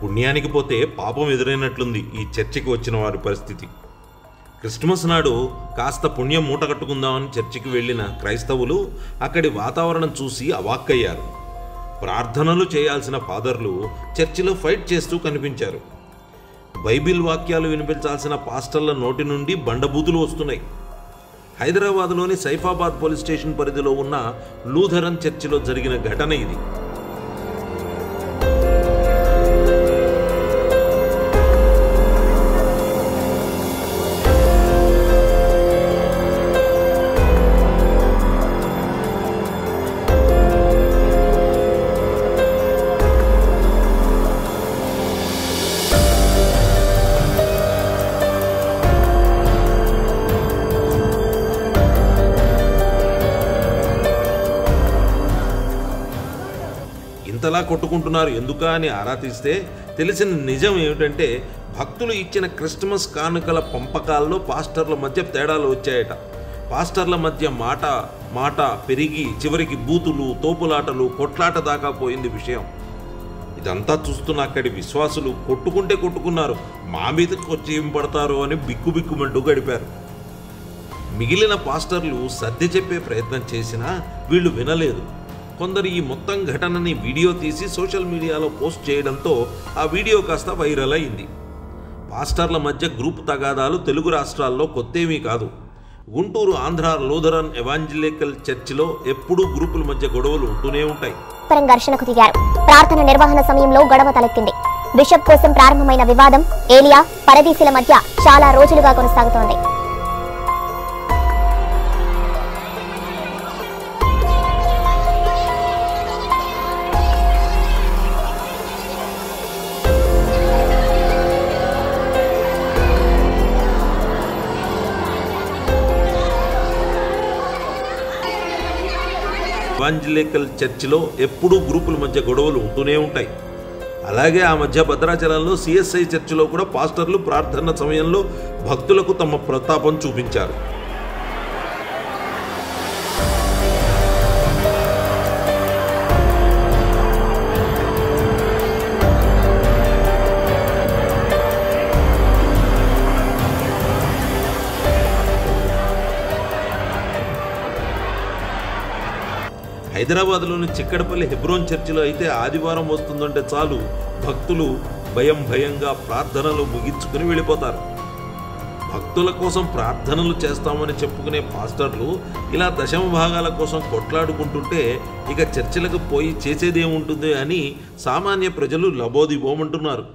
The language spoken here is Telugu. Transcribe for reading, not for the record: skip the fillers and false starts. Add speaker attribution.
Speaker 1: పుణ్యానికి పోతే పాపం ఎదురైనట్లుంది ఈ చర్చికి వచ్చిన వారి పరిస్థితి. క్రిస్మస్ నాడు కాస్త పుణ్యం మూట కట్టుకుందామని చర్చికి వెళ్ళిన క్రైస్తవులు అక్కడి వాతావరణం చూసి అవాక్కయ్యారు. ప్రార్థనలు చేయాల్సిన ఫాదర్లు చర్చిలో ఫైట్ చేస్తూ కనిపించారు. బైబిల్ వాక్యాలు వినిపించాల్సిన పాస్టర్ల నోటి నుండి బండబూతులు వస్తున్నాయి. హైదరాబాద్లోని సైఫాబాద్ పోలీస్ స్టేషన్ పరిధిలో ఉన్న లూథరన్ చర్చిలో జరిగిన ఘటన ఇది. ఇంతలా కొట్టుకుంటున్నారు ఎందుకా అని ఆరా తీస్తే తెలిసిన నిజం ఏమిటంటే భక్తులు ఇచ్చిన క్రిస్మస్ కానుకల పంపకాల్లో పాస్టర్ల మధ్య తేడాలు వచ్చాయట. పాస్టర్ల మధ్య మాట పెరిగి చివరికి బూతులు, తోపులాటలు, కొట్లాట దాకా పోయింది విషయం. ఇదంతా చూస్తున్న అక్కడి విశ్వాసులు కొట్టుకున్నారు, మా మీదకి వచ్చి ఏం పడతారో అని బిక్కుబిక్కుమంటూ గడిపారు. మిగిలిన పాస్టర్లు సర్ది చెప్పే ప్రయత్నం చేసినా వీళ్ళు వినలేదు. కొందరు ఈ మొత్తం ఘటనని వీడియో తీసి సోషల్ మీడియాలో పోస్ట్ చేయడంతో ఆ వీడియో కాస్త వైరల్ అయింది. పాస్టర్ల మధ్య గ్రూప్ తగాదాలు తెలుగు రాష్ట్రాల్లో కొత్తేమీ కాదు. గుంటూరు ఆంధ్ర లూథరన్ ఎవాంజలికల్ చర్చిలో ఎప్పుడూ గ్రూపుల మధ్య గొడవలు ఉంటూనే ఉంటాయి.
Speaker 2: ఘర్షణకు దిగారు. ప్రార్థన నిర్వహణ సమయంలో గొడవ తలెత్తింది. బిషప్ కోసం ప్రారంభమైన వివాదం ఏలియా, పరదీసుల మధ్య చాలా రోజులుగా కొనసాగుతోంది.
Speaker 1: ఎవాంజలికల్ చర్చిలో ఎప్పుడూ గ్రూపుల మధ్య గొడవలు ఉంటూనే ఉంటాయి. అలాగే ఆ మధ్య భద్రాచలంలో సిఎస్ఐ చర్చిలో కూడా పాస్టర్లు ప్రార్థన సమయంలో భక్తులకు తమ ప్రతాపం చూపించారు. హైదరాబాద్లోని చిక్కడపల్లి హెబ్రోన్ చర్చిలో అయితే ఆదివారం వస్తుందంటే చాలు భక్తులు భయంగా ప్రార్థనలు ముగించుకుని వెళ్ళిపోతారు. భక్తుల కోసం ప్రార్థనలు చేస్తామని చెప్పుకునే పాస్టర్లు ఇలా దశమ భాగాల కోసం కొట్లాడుకుంటుంటే ఇక చర్చిలకు పోయి చేసేదేముంటుంది అని సామాన్య ప్రజలు లబోదిబోమంటున్నారు.